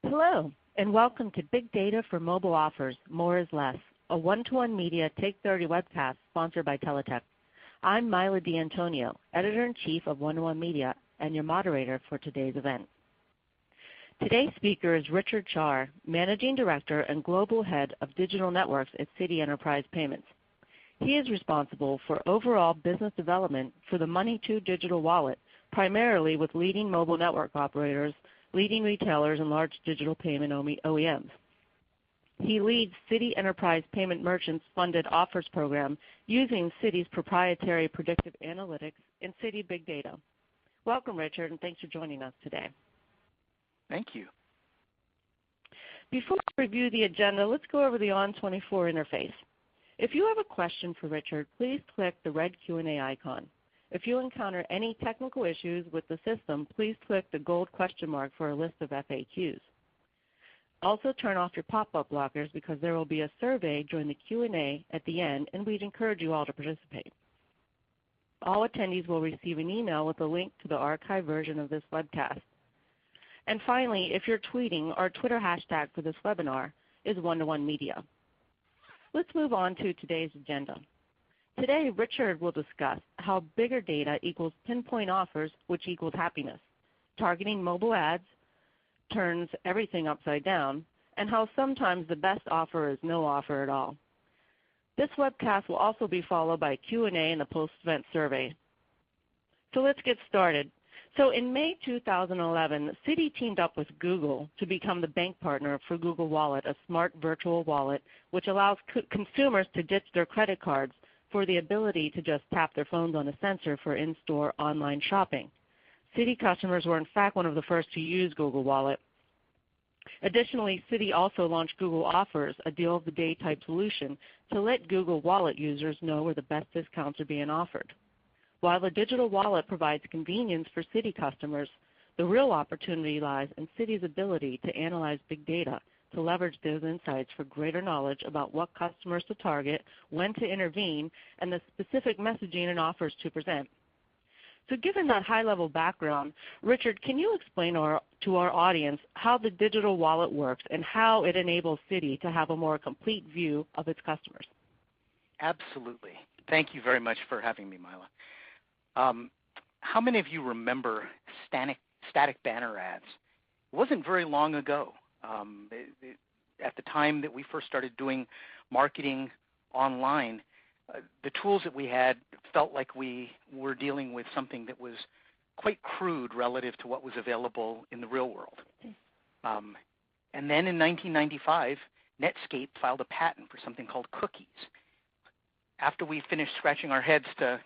Hello, and welcome to Big Data for Mobile Offers, More is Less, a one-to-one media Take 30 webcast sponsored by Teletech. I'm Mila D'Antonio, Editor-in-Chief of One-to-One Media, and your moderator for today's event. Today's speaker is Richard Char, Managing Director and Global Head of Digital Networks at Citi Enterprise Payments. He is responsible for overall business development for the Money2 digital wallet, primarily with leading mobile network operators, leading retailers, and large digital payment OEMs. He leads Citi Enterprise Payment Merchants Funded Offers program using Citi's proprietary predictive analytics and Citi Big Data. Welcome, Richard, and thanks for joining us today. Thank you. Before we review the agenda, let's go over the ON24 interface. If you have a question for Richard, please click the red Q&A icon. If you encounter any technical issues with the system, please click the gold question mark for a list of FAQs. Also turn off your pop-up blockers because there will be a survey during the Q&A at the end, and we'd encourage you all to participate. All attendees will receive an email with a link to the archived version of this webcast. And finally, if you're tweeting, our Twitter hashtag for this webinar is OneToOneMedia. Let's move on to today's agenda. Today, Richard will discuss how bigger data equals pinpoint offers, which equals happiness. Targeting mobile ads turns everything upside down, and how sometimes the best offer is no offer at all. This webcast will also be followed by a Q&A and a post-event survey. So let's get started. So in May 2011, Citi teamed up with Google to become the bank partner for Google Wallet, a smart virtual wallet which allows consumers to ditch their credit cards for the ability to just tap their phones on a sensor for in-store online shopping. Citi customers were in fact one of the first to use Google Wallet. Additionally, Citi also launched Google Offers, a deal of the day type solution to let Google Wallet users know where the best discounts are being offered. While the digital wallet provides convenience for Citi customers, the real opportunity lies in Citi's ability to analyze big data to leverage those insights for greater knowledge about what customers to target, when to intervene, and the specific messaging and offers to present. So given that high-level background, Richard, can you explain to our audience how the digital wallet works and how it enables Citi to have a more complete view of its customers? Absolutely. Thank you very much for having me, Mila. How many of you remember static banner ads? It wasn't very long ago. At the time that we first started doing marketing online, the tools that we had felt like we were dealing with something that was quite crude relative to what was available in the real world. And then in 1995, Netscape filed a patent for something called cookies. After we finished scratching our heads to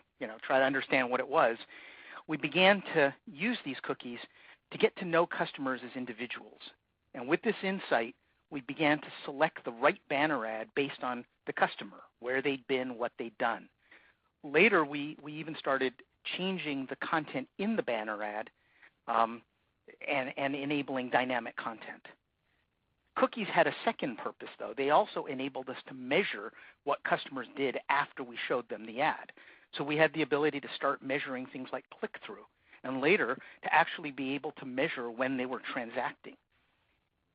try to understand what it was, we began to use these cookies to get to know customers as individuals. And with this insight, we began to select the right banner ad based on the customer, where they'd been, what they'd done. Later, we even started changing the content in the banner ad and enabling dynamic content. Cookies had a second purpose, though. They also enabled us to measure what customers did after we showed them the ad. So we had the ability to start measuring things like click-through, and later to actually be able to measure when they were transacting.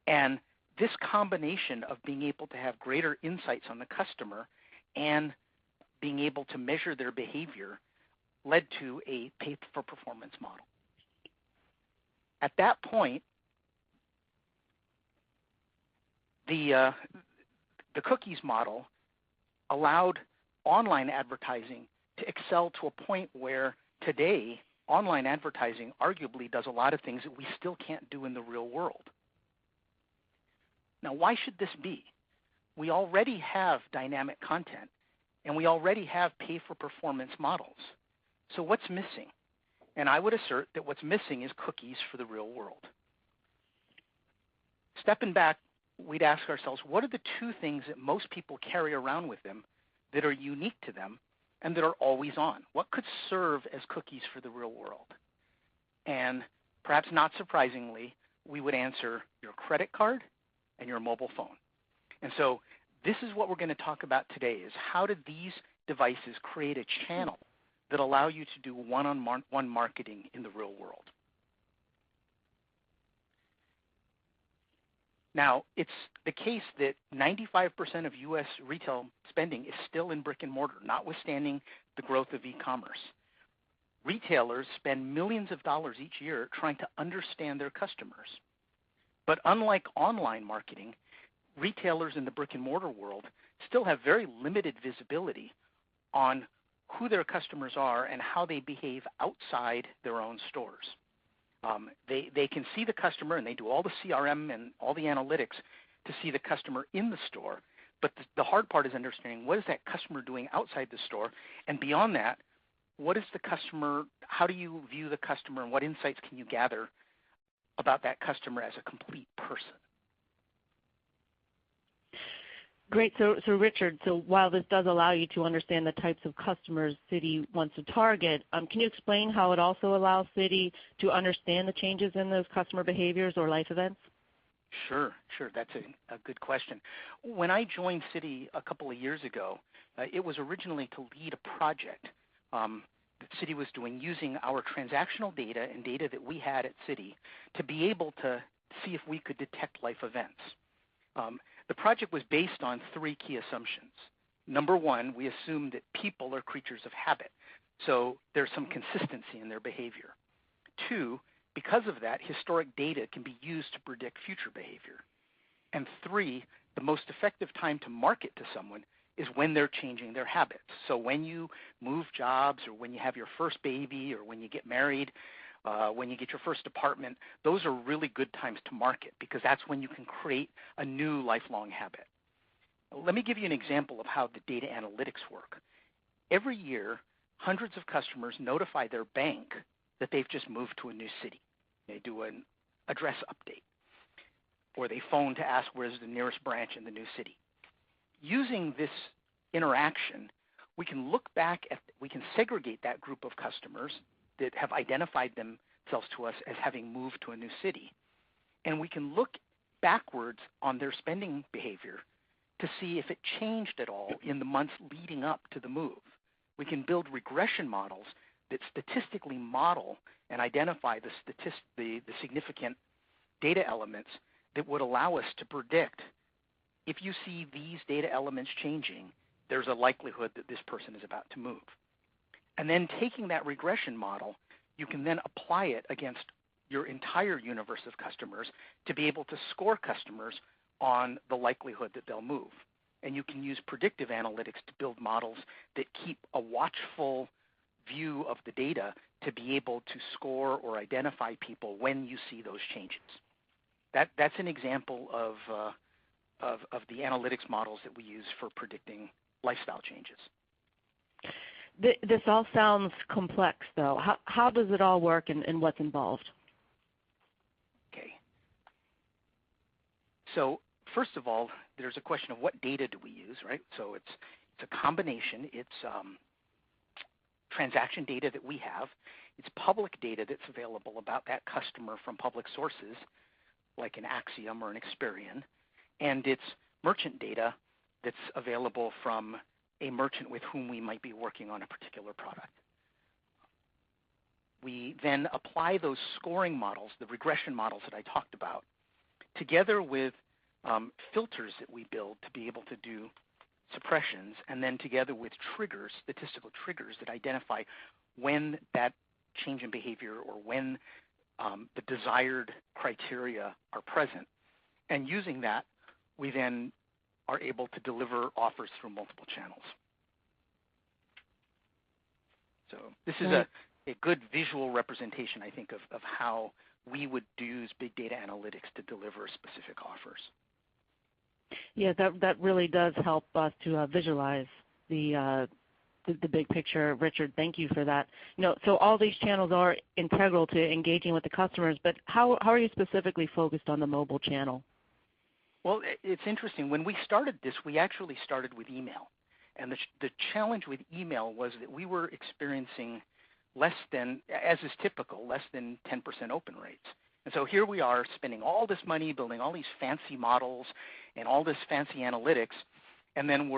And this combination of being able to have greater insights on the customer and being able to measure their behavior led to a pay-for-performance model. At that point, the cookies model allowed online advertising to excel to a point where today online advertising arguably does a lot of things that we still can't do in the real world. Now, why should this be? We already have dynamic content, and we already have pay-for-performance models. So what's missing? And I would assert that what's missing is cookies for the real world. Stepping back, we'd ask ourselves, what are the two things that most people carry around with them that are unique to them and that are always on? What could serve as cookies for the real world? And perhaps not surprisingly, we would answer your credit card and your mobile phone. And so this is what we're going to talk about today, is how do these devices create a channel that allow you to do one-on-one marketing in the real world. Now, it's the case that 95% of U.S. retail spending is still in brick and mortar, notwithstanding the growth of e-commerce. Retailers spend millions of dollars each year trying to understand their customers. But unlike online marketing, retailers in the brick and mortar world still have very limited visibility on who their customers are and how they behave outside their own stores. They can see the customer, and they do all the CRM and all the analytics to see the customer in the store. But the hard part is understanding what is that customer doing outside the store, and beyond that, what is the customer? How do you view the customer, and what insights can you gather about that customer as a complete person? Great. So Richard, so while this does allow you to understand the types of customers Citi wants to target, can you explain how it also allows Citi to understand the changes in those customer behaviors or life events? Sure. That's a good question. When I joined Citi a couple of years ago, it was originally to lead a project that Citi was doing using our transactional data and data that we had at Citi to be able to see if we could detect life events. The project was based on three key assumptions. Number one, we assumed that people are creatures of habit, so there's some consistency in their behavior. Two, because of that, historic data can be used to predict future behavior. And three, the most effective time to market to someone is when they're changing their habits. So when you move jobs, or when you have your first baby, or when you get married, when you get your first apartment, those are really good times to market because that's when you can create a new lifelong habit. Let me give you an example of how the data analytics work. Every year, hundreds of customers notify their bank that they've just moved to a new city. They do an address update, or they phone to ask where's the nearest branch in the new city. Using this interaction, we can look back at, we can segregate that group of customers that have identified themselves to us as having moved to a new city. And we can look backwards on their spending behavior to see if it changed at all in the months leading up to the move. We can build regression models that statistically model and identify the significant data elements that would allow us to predict if you see these data elements changing, there's a likelihood that this person is about to move. And then taking that regression model, you can then apply it against your entire universe of customers to be able to score customers on the likelihood that they'll move. And you can use predictive analytics to build models that keep a watchful view of the data to be able to score or identify people when you see those changes. That's an example of the analytics models that we use for predicting lifestyle changes. This all sounds complex, though. How does it all work, and what's involved? Okay. So first of all, there's a question of what data do we use, right? So it's a combination. It's transaction data that we have. It's public data that's available about that customer from public sources, like an Acxiom or an Experian. And it's merchant data that's available from a merchant with whom we might be working on a particular product. We then apply those scoring models, the regression models that I talked about, together with filters that we build to be able to do suppressions, and then together with triggers, statistical triggers that identify when that change in behavior or when the desired criteria are present. And using that, we then are able to deliver offers through multiple channels. So this is a good visual representation, I think, of how we would use big data analytics to deliver specific offers. Yeah, that really does help us to visualize the big picture. Richard, thank you for that. So all these channels are integral to engaging with the customers, but how are you specifically focused on the mobile channel? Well, it's interesting. When we started this, we actually started with email. And the challenge with email was that we were experiencing less than, as is typical, less than 10% open rates. And so here we are spending all this money building all these fancy models and all this fancy analytics, and then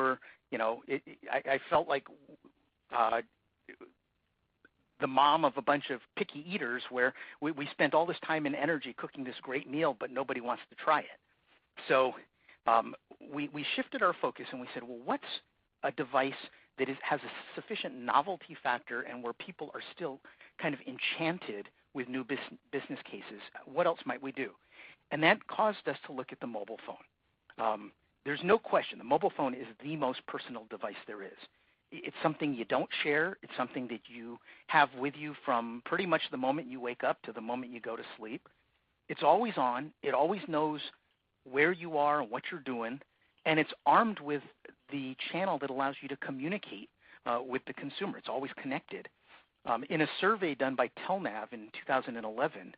I felt like the mom of a bunch of picky eaters where we spent all this time and energy cooking this great meal, but nobody wants to try it. So we shifted our focus and we said, well, what's a device that has a sufficient novelty factor and where people are still kind of enchanted with new business cases? What else might we do? And that caused us to look at the mobile phone. There's no question the mobile phone is the most personal device there is. It's something you don't share. It's something that you have with you from pretty much the moment you wake up to the moment you go to sleep. It's always on. It always knows where you are and what you're doing, and it's armed with the channel that allows you to communicate with the consumer. It's always connected. In a survey done by Telnav in 2011,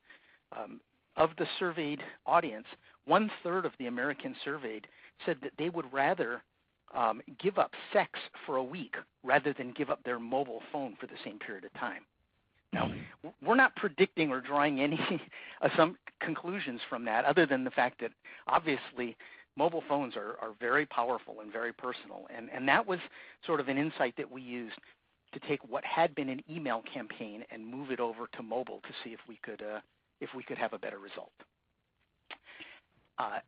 of the surveyed audience, 1/3 of the Americans surveyed said that they would rather give up sex for a week rather than give up their mobile phone for the same period of time. Now, we're not predicting or drawing any some conclusions from that other than the fact that obviously mobile phones are very powerful and very personal. And that was sort of an insight that we used to take what had been an email campaign and move it over to mobile to see if we could have a better result.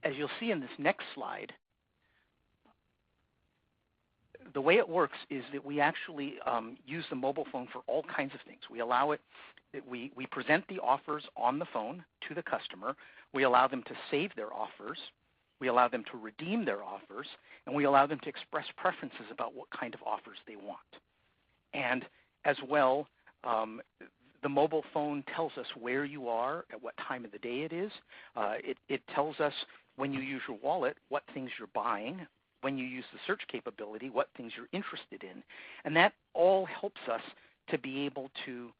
As you'll see in this next slide, the way it works is that we actually use the mobile phone for all kinds of things. We allow it that we present the offers on the phone to the customer. We allow them to save their offers. We allow them to redeem their offers. And we allow them to express preferences about what kind of offers they want. And as well, the mobile phone tells us where you are, at what time of the day it is. It tells us when you use your wallet, what things you're buying. When you use the search capability, what things you're interested in. And that all helps us to be able to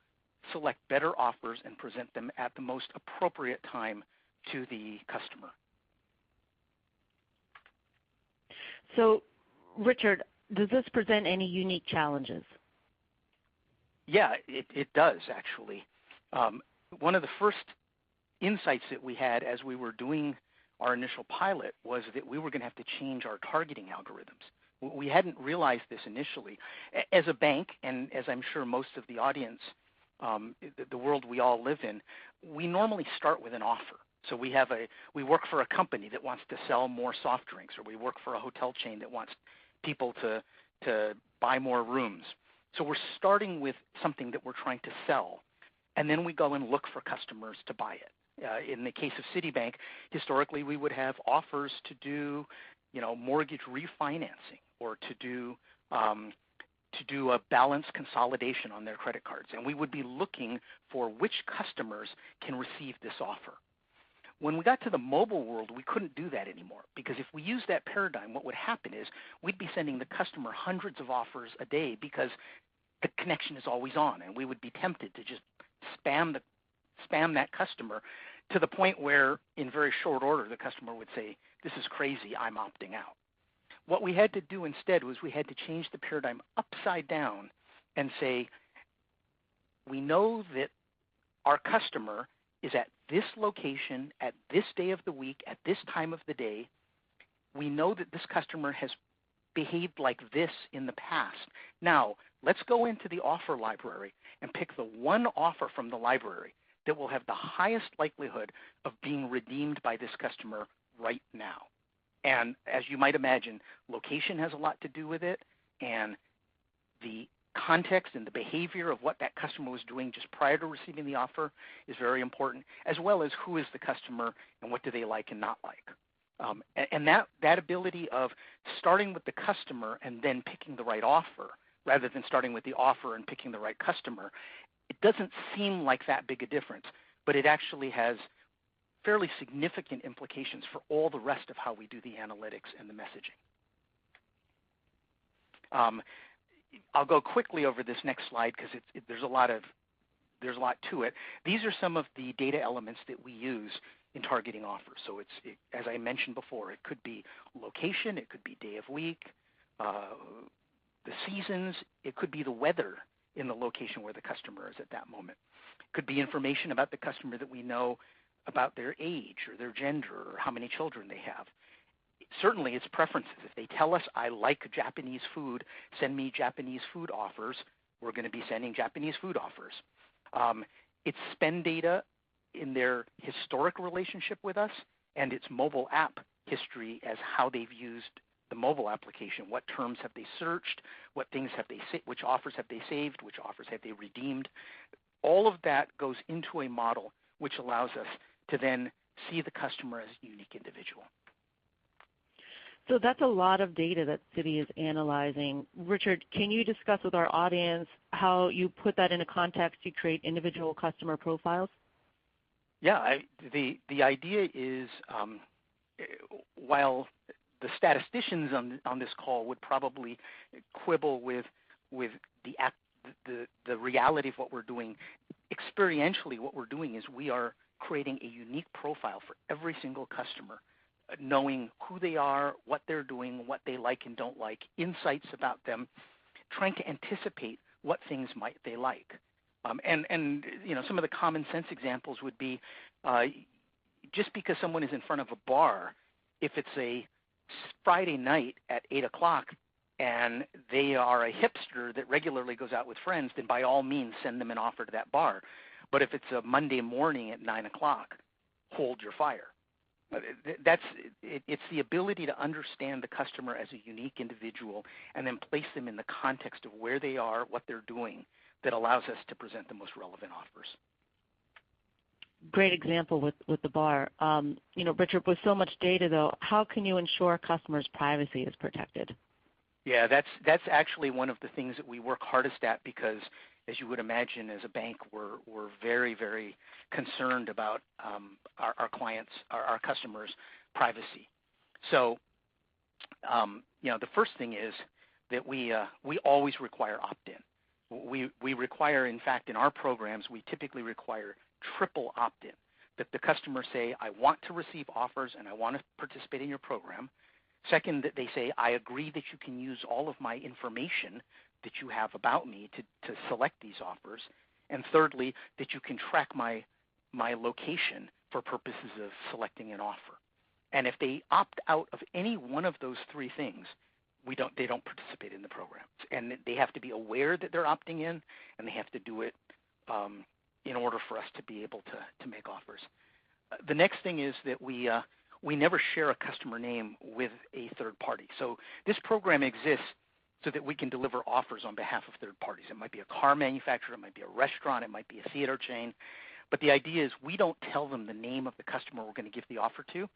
select better offers and present them at the most appropriate time to the customer. So, Richard, does this present any unique challenges? Yeah, it does actually. One of the first insights that we had as we were doing our initial pilot was that we were going to have to change our targeting algorithms. We hadn't realized this initially. As a bank, and as I'm sure most of the audience, the world we all live in, we normally start with an offer. So we work for a company that wants to sell more soft drinks, or we work for a hotel chain that wants people to buy more rooms. So we're starting with something that we're trying to sell, and then we go and look for customers to buy it. In the case of Citibank, historically we would have offers to do, mortgage refinancing or to do a balance consolidation on their credit cards, and we would be looking for which customers can receive this offer. When we got to the mobile world, we couldn't do that anymore because if we use that paradigm, what would happen is we'd be sending the customer hundreds of offers a day because the connection is always on, and we would be tempted to just spam that customer to the point where in very short order the customer would say, "This is crazy, I'm opting out." What we had to do instead was we had to change the paradigm upside down and say, we know that our customer is at this location, at this day of the week, at this time of the day. We know that this customer has behaved like this in the past. Now, let's go into the offer library and pick the one offer from the library that will have the highest likelihood of being redeemed by this customer right now. And as you might imagine, location has a lot to do with it, and the context and the behavior of what that customer was doing just prior to receiving the offer is very important, as well as who is the customer and what do they like and not like. And that ability of starting with the customer and then picking the right offer rather than starting with the offer and picking the right customer, it doesn't seem like that big a difference, but it actually has fairly significant implications for all the rest of how we do the analytics and the messaging. I'll go quickly over this next slide because there's a lot to it. These are some of the data elements that we use in targeting offers. So as I mentioned before, it could be location, it could be day of week, the seasons, it could be the weather in the location where the customer is at that moment. It could be information about the customer that we know about their age or their gender or how many children they have. Certainly it's preferences. If they tell us, I like Japanese food, send me Japanese food offers, we're going to be sending Japanese food offers. It's spend data in their historic relationship with us and its mobile app history as how they've used the mobile application. What terms have they searched? What things have they which offers have they saved? Which offers have they redeemed? All of that goes into a model which allows us to then see the customer as a unique individual. So that's a lot of data that Citi is analyzing. Richard, can you discuss with our audience how you put that into context to create individual customer profiles? Yeah, the idea is while the statisticians on this call would probably quibble with the reality of what we're doing, experientially what we're doing is we are creating a unique profile for every single customer, knowing who they are, what they're doing, what they like and don't like, insights about them, trying to anticipate what things might they like. And some of the common sense examples would be just because someone is in front of a bar, if it's a Friday night at 8 o'clock and they are a hipster that regularly goes out with friends, then by all means send them an offer to that bar. But if it's a Monday morning at 9 o'clock, hold your fire. It's the ability to understand the customer as a unique individual and then place them in the context of where they are, what they're doing, that allows us to present the most relevant offers. Great example with the bar. Richard, with so much data, though, how can you ensure customers' privacy is protected? Yeah, that's actually one of the things that we work hardest at because, as you would imagine, as a bank, we're very, very concerned about our clients, our customers' privacy. So, the first thing is that we always require opt-in. We require, in fact, in our programs, we typically require triple opt-in, that the customer say, I want to receive offers and I want to participate in your program. Second, that they say, I agree that you can use all of my information that you have about me to select these offers. And thirdly, that you can track my location for purposes of selecting an offer. And if they opt out of any one of those three things, they don't participate in the programs. And they have to be aware that they're opting in, and they have to do it in order for us to be able to make offers. The next thing is that we never share a customer name with a third party. So this program exists so that we can deliver offers on behalf of third parties. It might be a car manufacturer, it might be a restaurant, it might be a theater chain. But the idea is we don't tell them the name of the customer we're going to give the offer to.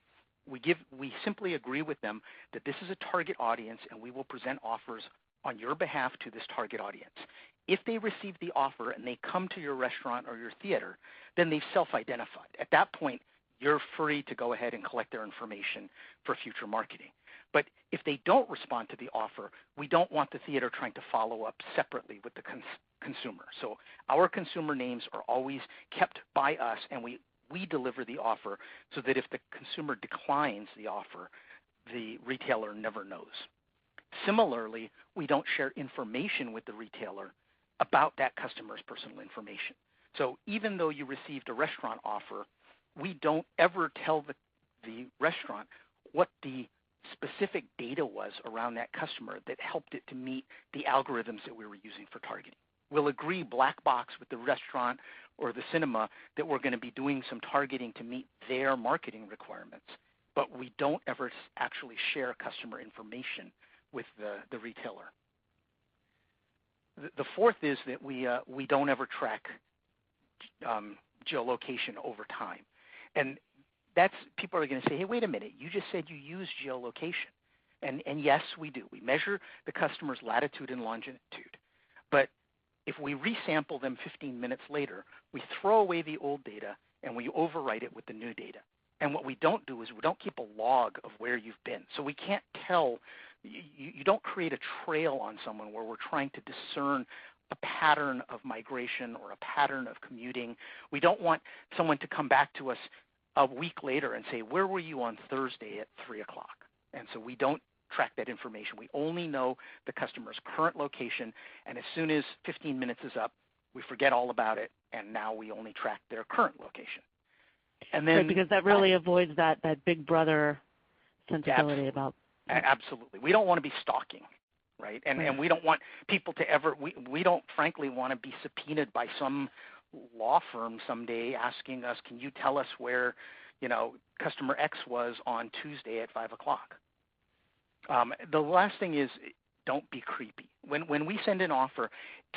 We simply agree with them that this is a target audience and we will present offers on your behalf to this target audience. If they receive the offer and they come to your restaurant or your theater, then they've self-identified. At that point, you're free to go ahead and collect their information for future marketing. But if they don't respond to the offer, we don't want the theater trying to follow up separately with the consumer. So our consumer names are always kept by us, and we deliver the offer so that if the consumer declines the offer, the retailer never knows. Similarly, we don't share information with the retailer about that customer's personal information. So even though you received a restaurant offer, we don't ever tell the restaurant what the specific data was around that customer that helped it to meet the algorithms that we were using for targeting. We'll agree black box with the restaurant or the cinema that we're going to be doing some targeting to meet their marketing requirements, but we don't ever actually share customer information with the retailer. The fourth is that we don't ever track geolocation over time. And people are going to say, hey, wait a minute, you just said you use geolocation. And yes, we do. We measure the customer's latitude and longitude. But if we resample them 15 minutes later, we throw away the old data and we overwrite it with the new data. And what we don't do is we don't keep a log of where you've been. So we can't tell, you don't create a trail on someone where we're trying to discern a pattern of migration or a pattern of commuting. We don't want someone to come back to us a week later and say, where were you on Thursday at 3 o'clock? And so we don't track that information. We only know the customer's current location, and as soon as 15 minutes is up, we forget all about it, and now we only track their current location. And then, right, because that really avoids that big brother sensibility about. Absolutely. We don't want to be stalking, right? And we don't want people to ever, we don't frankly want to be subpoenaed by some law firm someday asking us, can you tell us where customer X was on Tuesday at 5 o'clock. The last thing is, don't be creepy. When we send an offer,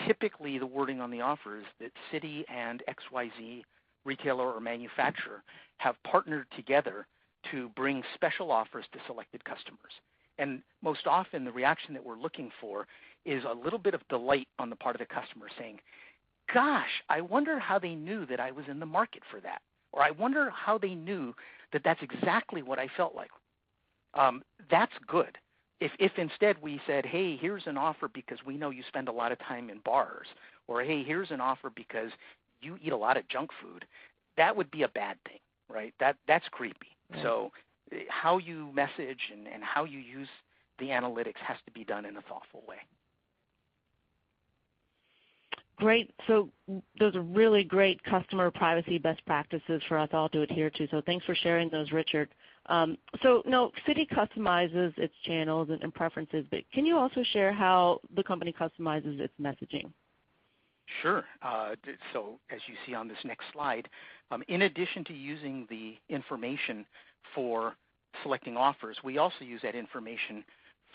typically the wording on the offer is that Citi and XYZ retailer or manufacturer have partnered together to bring special offers to selected customers. And most often the reaction that we're looking for is a little bit of delight on the part of the customer saying, gosh, I wonder how they knew that I was in the market for that. Or I wonder how they knew that that's exactly what I felt like. That's good. If instead we said, hey, here's an offer because we know you spend a lot of time in bars, or hey, here's an offer because you eat a lot of junk food, that would be a bad thing, right? That's creepy. Right. So how you message and how you use the analytics has to be done in a thoughtful way. Great. So those are really great customer privacy best practices for us all to adhere to. So thanks for sharing those, Richard. So no, Citi customizes its channels and preferences, but can you also share how the company customizes its messaging? Sure. So as you see on this next slide, in addition to using the information for selecting offers, we also use that information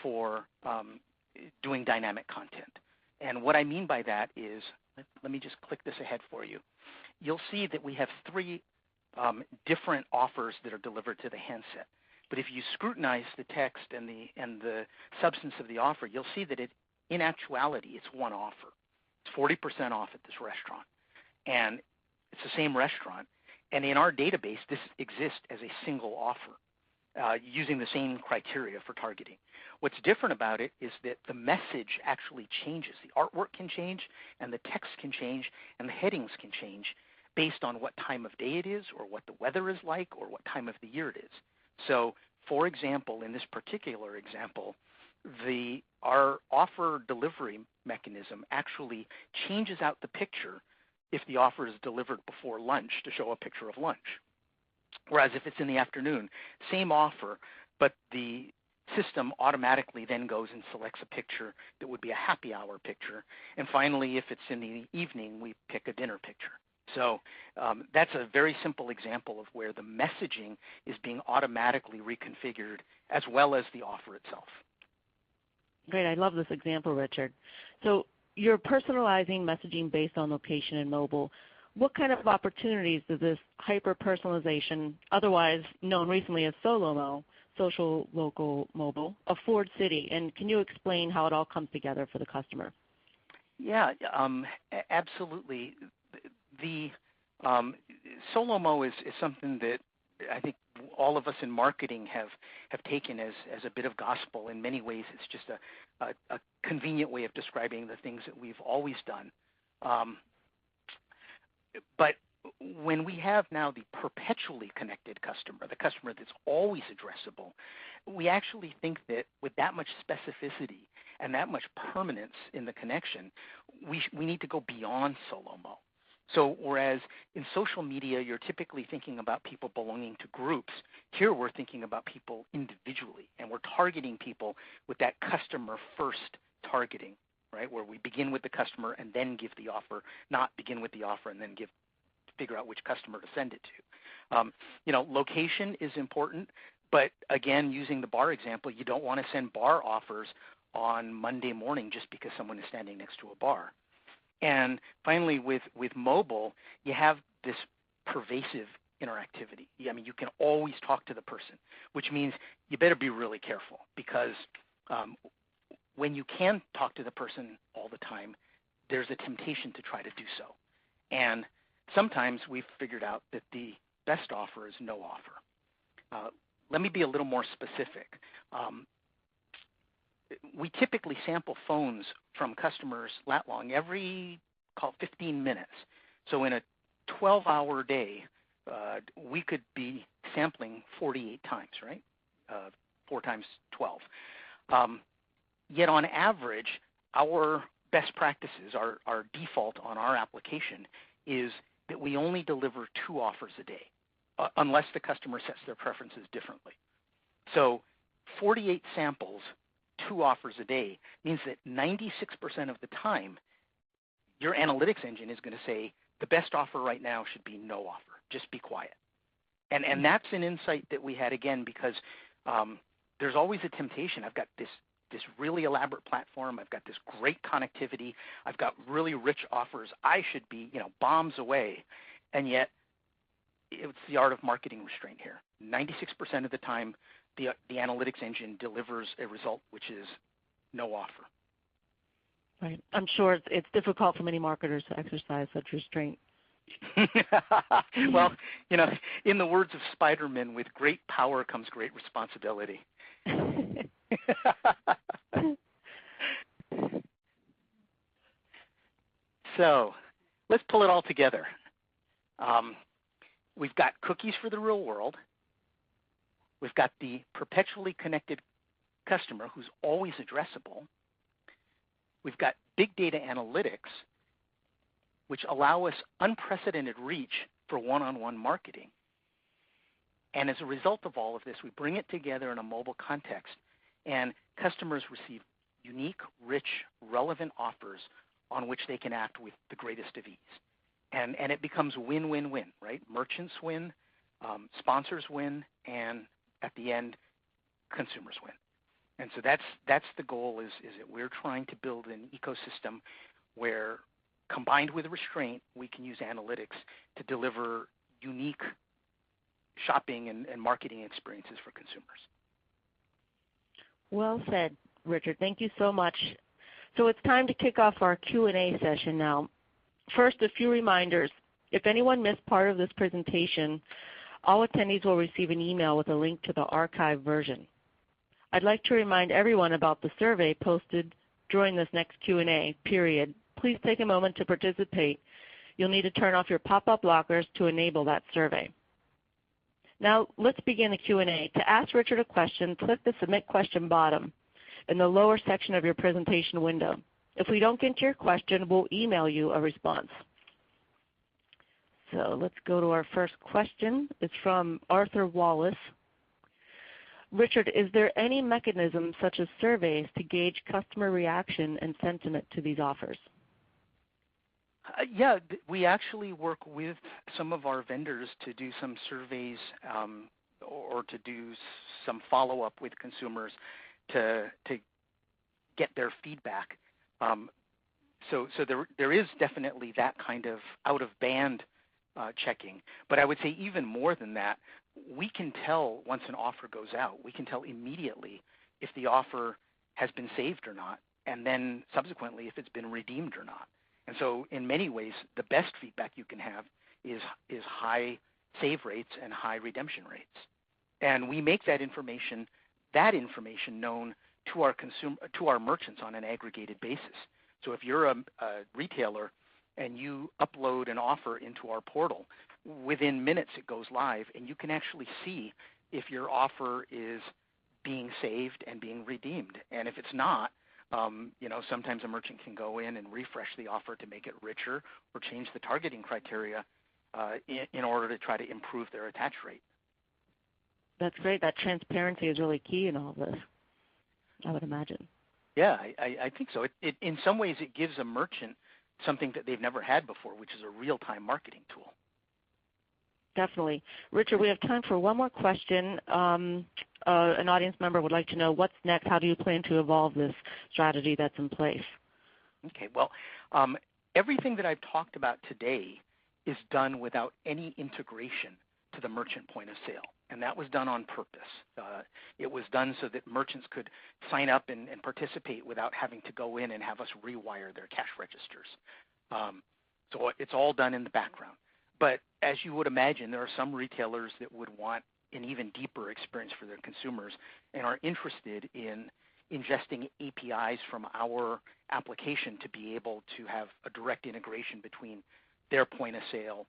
for doing dynamic content. And what I mean by that is, let me just click this ahead for you. You'll see that we have three different offers that are delivered to the handset. But if you scrutinize the text and the substance of the offer, you'll see that in actuality, it's one offer. It's 40% off at this restaurant. And it's the same restaurant. And in our database, this exists as a single offer using the same criteria for targeting. What's different about it is that the message actually changes. The artwork can change, and the text can change, and the headings can change based on what time of day it is or what the weather is like or what time of the year it is. So, for example, in this particular example, our offer delivery mechanism actually changes out the picture if the offer is delivered before lunch to show a picture of lunch. Whereas if it's in the afternoon, same offer, but the system automatically then goes and selects a picture that would be a happy hour picture. And finally, if it's in the evening, we pick a dinner picture. So that's a very simple example of where the messaging is being automatically reconfigured as well as the offer itself. Great. I love this example, Richard. So you're personalizing messaging based on location and mobile. What kind of opportunities does this hyper-personalization, otherwise known recently as SoloMo, social, local, mobile, afford Citi? And can you explain how it all comes together for the customer? Yeah, absolutely. The SoloMo is something that I think all of us in marketing have taken as a bit of gospel. In many ways, it's just a convenient way of describing the things that we've always done. But when we have now the perpetually connected customer, the customer that's always addressable, we actually think that with that much specificity and that much permanence in the connection, we need to go beyond SoloMo. So whereas in social media, you're typically thinking about people belonging to groups, here we're thinking about people individually, and we're targeting people with that customer-first targeting, right, where we begin with the customer and then give the offer, not begin with the offer and then figure out which customer to send it to. Location is important, but again, using the bar example, you don't want to send bar offers on Monday morning just because someone is standing next to a bar. And finally, with mobile, you have this pervasive interactivity. I mean, you can always talk to the person, which means you better be really careful because when you can talk to the person all the time, there's a temptation to try to do so. And sometimes we've figured out that the best offer is no offer. Let me be a little more specific. We typically sample phones from customers lat long every 15 minutes. So in a 12-hour day, we could be sampling 48 times, right? 4 times 12. Yet on average, our best practices, our default on our application is that we only deliver 2 offers a day, unless the customer sets their preferences differently. So 48 samples, 2 offers a day means that 96% of the time, your analytics engine is going to say the best offer right now should be no offer. Just be quiet. And that's an insight that we had, again, because there's always a temptation. I've got this really elaborate platform. I've got this great connectivity. I've got really rich offers. I should be, bombs away. And yet it's the art of marketing restraint here. 96% of the time, the analytics engine delivers a result which is no offer. Right. I'm sure it's difficult for many marketers to exercise such restraint. Well, in the words of Spider-Man, with great power comes great responsibility. So let's pull it all together. We've got cookies for the real world. We've got the perpetually connected customer who's always addressable. We've got big data analytics, which allow us unprecedented reach for one-on-one marketing. And as a result of all of this, we bring it together in a mobile context, and customers receive unique, rich, relevant offers on which they can act with the greatest of ease. And it becomes win-win-win, right? Merchants win, sponsors win, and at the end, consumers win. And so that's the goal, is that we're trying to build an ecosystem where, combined with restraint, we can use analytics to deliver unique shopping and marketing experiences for consumers. Well said, Richard. Thank you so much. So it's time to kick off our Q&A session now. First, a few reminders. If anyone missed part of this presentation, all attendees will receive an email with a link to the archived version. I'd like to remind everyone about the survey posted during this next Q&A period. Please take a moment to participate. You'll need to turn off your pop-up blockers to enable that survey. Now let's begin the Q&A. To ask Richard a question, click the Submit Question bottom in the lower section of your presentation window. If we don't get to your question, we'll email you a response. So let's go to our first question. It's from Arthur Wallace. Richard, is there any mechanism such as surveys to gauge customer reaction and sentiment to these offers? Yeah, we actually work with some of our vendors to do some surveys or to do some follow-up with consumers to get their feedback. So there is definitely that kind of out-of-band checking. But I would say even more than that, we can tell once an offer goes out, we can tell immediately if the offer has been saved or not, and then subsequently if it's been redeemed or not. And so in many ways, the best feedback you can have is high save rates and high redemption rates. And we make that information known to our merchants on an aggregated basis. So if you're a retailer and you upload an offer into our portal, within minutes it goes live, and you can actually see if your offer is being saved and being redeemed. And if it's not, sometimes a merchant can go in and refresh the offer to make it richer or change the targeting criteria in order to try to improve their attach rate. That's great. That transparency is really key in all of this, I would imagine. Yeah, I think so. In some ways, it gives a merchant something that they've never had before, which is a real-time marketing tool. Definitely. Richard, we have time for one more question. An audience member would like to know what's next. How do you plan to evolve this strategy that's in place? Okay, well, everything that I've talked about today is done without any integration to the merchant point of sale, and that was done on purpose. It was done so that merchants could sign up and participate without having to go in and have us rewire their cash registers. So it's all done in the background. But as you would imagine, there are some retailers that would want an even deeper experience for their consumers and are interested in ingesting APIs from our application to be able to have a direct integration between their point of sale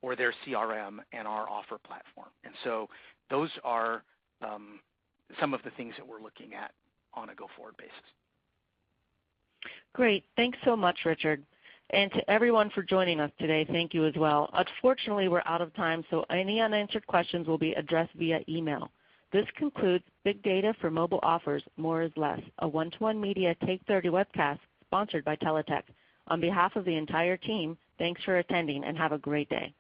or their CRM and our offer platform. And so those are some of the things that we're looking at on a go-forward basis. Great. Thanks so much, Richard. And to everyone for joining us today, thank you as well. Unfortunately, we're out of time, so any unanswered questions will be addressed via email. This concludes Big Data for Mobile Offers, More is Less, a one-to-one media Take 30 webcast sponsored by Teletech. On behalf of the entire team, thanks for attending and have a great day.